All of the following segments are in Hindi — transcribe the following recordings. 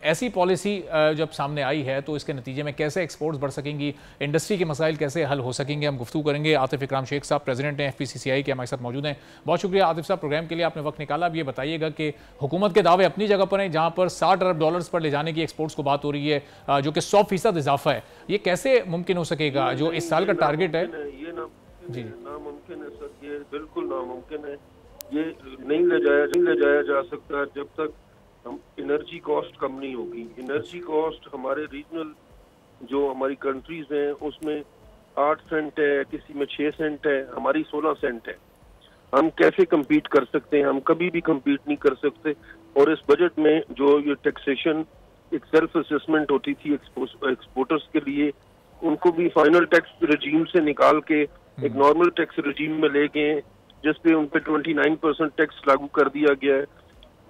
ऐसी पॉलिसी जब सामने आई है तो इसके नतीजे में कैसे एक्सपोर्ट्स बढ़ सकेंगी, इंडस्ट्री के मसाइल कैसे हल हो सकेंगे, हम गुफ्तगू करेंगे। आतिफ इकराम शेख साहब प्रेसिडेंट हैं FPCCI के, हमारे साथ मौजूद हैं। बहुत शुक्रिया आतिफ साहब, प्रोग्राम के लिए आपने वक्त निकाला। अब ये बताइएगा कि हुकूमत के दावे अपनी जगह पर हैं, जहाँ पर $60 अरब पर ले जाने की एक्सपोर्ट्स को बात हो रही है, जो कि 100% इजाफा है, ये कैसे मुमकिन हो सकेगा? जो इस साल का टारगेट है ये नामुमकिन है सर, ये बिल्कुल नामुमकिन है। ये नहीं ले जाया जा सकता जब तक हम एनर्जी कॉस्ट कम नहीं होगी। एनर्जी कॉस्ट हमारे रीजनल जो हमारी कंट्रीज हैं उसमें 8 सेंट है, किसी में 6 सेंट है, हमारी 16 सेंट है। हम कैसे compete कर सकते हैं? हम कभी भी compete नहीं कर सकते। और इस बजट में जो ये टैक्सेशन एक सेल्फ असेसमेंट होती थी एक्सपोर्टर्स के लिए, उनको भी फाइनल टैक्स रजीम से निकाल के एक नॉर्मल टैक्स रजीम में ले गए, जिसपे उन पे 29% टैक्स लागू कर दिया गया है।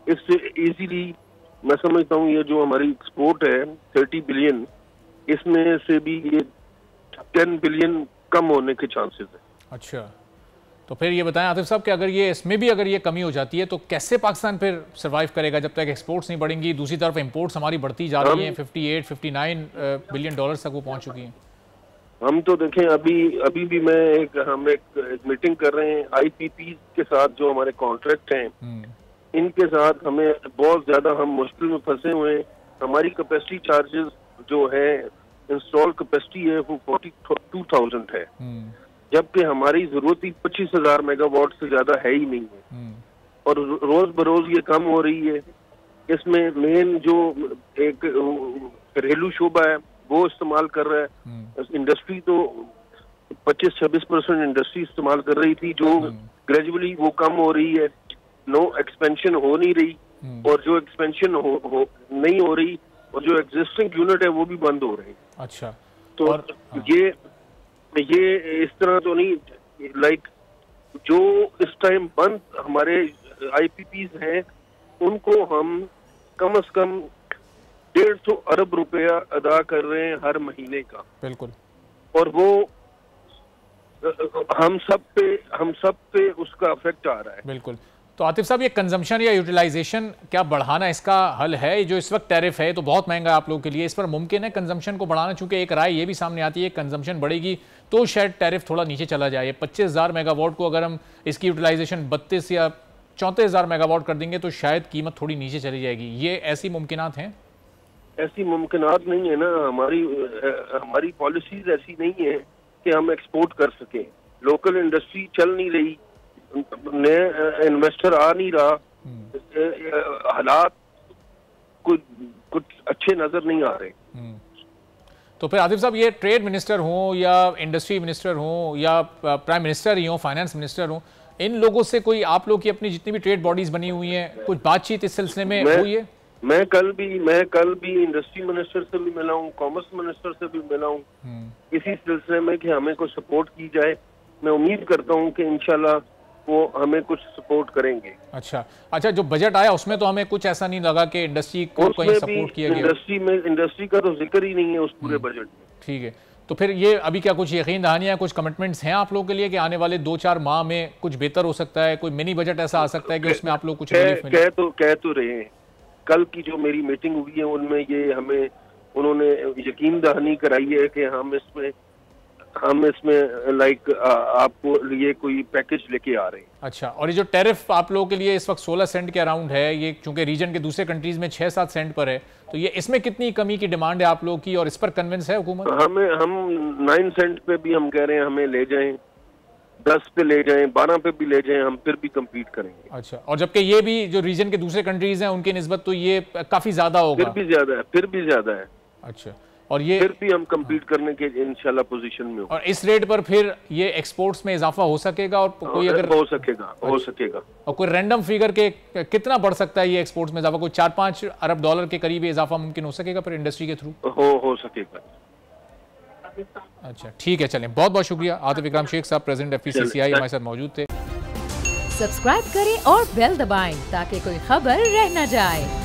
इससे इजीली मैं समझता हूँ ये जो हमारी एक्सपोर्ट है 30 बिलियन, इसमें से भी ये 10 बिलियन कम होने के चांसेस है। अच्छा, तो फिर ये बताएं आतिफ साहब कि अगर ये इसमें भी अगर ये कमी हो जाती है तो कैसे पाकिस्तान फिर सर्वाइव करेगा जब तक एक्सपोर्ट्स नहीं बढ़ेंगी? दूसरी तरफ इंपोर्ट्स हमारी बढ़ती जा रही हैं, 58-59 बिलियन डॉलर्स तक वो पहुंच चुकी हैं। हम तो देखें अभी भी हम एक मीटिंग कर रहे हैं IPP के साथ, जो हमारे कॉन्ट्रैक्ट हैं इनके साथ हमें बहुत ज्यादा हम मुश्किल में फंसे हुए हैं। हमारी कैपेसिटी चार्जेस जो है, इंस्टॉल कैपेसिटी है वो 42,000 है, जबकि हमारी जरूरत ही 25,000 मेगावाट से ज्यादा है ही नहीं है। और रोज बरोज ये कम हो रही है। इसमें मेन जो एक घरेलू शोबा है वो इस्तेमाल कर रहा है। इंडस्ट्री तो 25-26% इंडस्ट्री इस्तेमाल कर रही थी, जो ग्रेजुअली वो कम हो रही है। नो एक्सपेंशन हो नहीं रही, और जो एक्सपेंशन नहीं हो रही, और जो एग्जिस्टिंग यूनिट है वो भी बंद हो रहे हैं। अच्छा, तो और ये इस तरह तो नहीं, लाइक जो इस टाइम बंद हमारे IPPs हैं उनको हम कम से कम 150 अरब रुपया अदा कर रहे हैं हर महीने का। बिल्कुल। और वो हम सब पे उसका इफेक्ट आ रहा है। बिल्कुल। तो आतिफ साहब, ये कंजम्पशन या यूटिलाइजेशन क्या बढ़ाना इसका हल है? जो इस वक्त टैरिफ है तो बहुत महंगा आप लोगों के लिए, इस पर मुमकिन है कंजम्पशन को बढ़ाना? चूंकि एक राय ये भी सामने आती है कंजम्पशन बढ़ेगी तो शायद टैरिफ थोड़ा नीचे चला जाए। 25,000 मेगावाट को अगर हम इसकी यूटिलाइजेशन 32 या 34,000 मेगावाट कर देंगे तो शायद कीमत थोड़ी नीचे चली जाएगी। ये ऐसी मुमकिनात हैं? ऐसी मुमकिनात नहीं है ना। हमारी पॉलिसीज ऐसी नहीं है कि हम एक्सपोर्ट कर सकें। लोकल इंडस्ट्री चल नहीं रही, नए इन्वेस्टर आ नहीं रहा, हालात कुछ अच्छे नजर नहीं आ रहे। तो फिर आतिफ साहब, ये ट्रेड मिनिस्टर हों या इंडस्ट्री मिनिस्टर हों या प्राइम मिनिस्टर ही हों, फाइनेंस मिनिस्टर हों, इन लोगों से कोई आप लोग की अपनी जितनी भी ट्रेड बॉडीज बनी हुई हैं, कुछ बातचीत इस सिलसिले में हुई है? मैं कल भी इंडस्ट्री मिनिस्टर से भी मिला हूँ, कॉमर्स मिनिस्टर से भी मिला हूँ, इसी सिलसिले में कि हमें कुछ सपोर्ट की जाए। मैं उम्मीद करता हूँ कि इंशाल्लाह वो हमें कुछ सपोर्ट करेंगे। अच्छा, जो बजट आया उसमें तो हमें कुछ ऐसा नहीं लगा कि इंडस्ट्री को कहीं सपोर्ट किया गया। इंडस्ट्री का तो जिक्र ही नहीं है उस पूरे बजट में। ठीक है, तो फिर ये अभी क्या कुछ यकीन दहानियां, कुछ कमिटमेंट्स हैं आप लोगों के लिए कि आने वाले 2-4 माह में कुछ बेहतर हो सकता है? कोई मिनी बजट ऐसा आ सकता है कि उसमें आप लोग कुछ कह तो रहे हैं। कल की जो मेरी मीटिंग हुई है उनमें ये उन्होंने यकीन दहानी कराई है कि हम इसमें लाइक आपको लिए कोई पैकेज लेके आ रहे हैं। अच्छा, और ये जो टैरिफ आप लोगों के लिए इस वक्त 16 सेंट के अराउंड है, ये चूंकि रीजन के दूसरे कंट्रीज में 6-7 सेंट पर है, तो ये इसमें कितनी कमी की डिमांड है आप लोगों की, और इस पर कन्विंस है हुकूमत? हम 9 सेंट पे भी हम कह रहे हैं हमें ले जाएं, 10 पे ले जाएं, 12 पे भी ले जाएं, हम फिर भी कम्पीट करेंगे। अच्छा, और जबकि ये भी जो रीजन के दूसरे कंट्रीज हैं उनकी निस्बत तो ये काफी ज्यादा होगा। फिर भी ज्यादा है। अच्छा, और ये फिर भी हम कम्पीट करने के इंशाल्लाह पोजीशन में और इस रेट पर फिर ये एक्सपोर्ट्स में इजाफा हो सकेगा? और कोई अगर हो सकेगा और कोई रैंडम फिगर के कितना बढ़ सकता है ये एक्सपोर्ट्स में इजाफा? कोई 4-5 अरब डॉलर के करीब इजाफा मुमकिन हो सकेगा फिर इंडस्ट्री के थ्रू? हो सकेगा। अच्छा, ठीक है, चलें, बहुत बहुत शुक्रिया। आतिफ इकराम शेख साहब, प्रेसिडेंट FPCCI, हमारे साथ मौजूद थे। सब्सक्राइब करें और बेल दबाएं ताकि कोई खबर रह न जाए।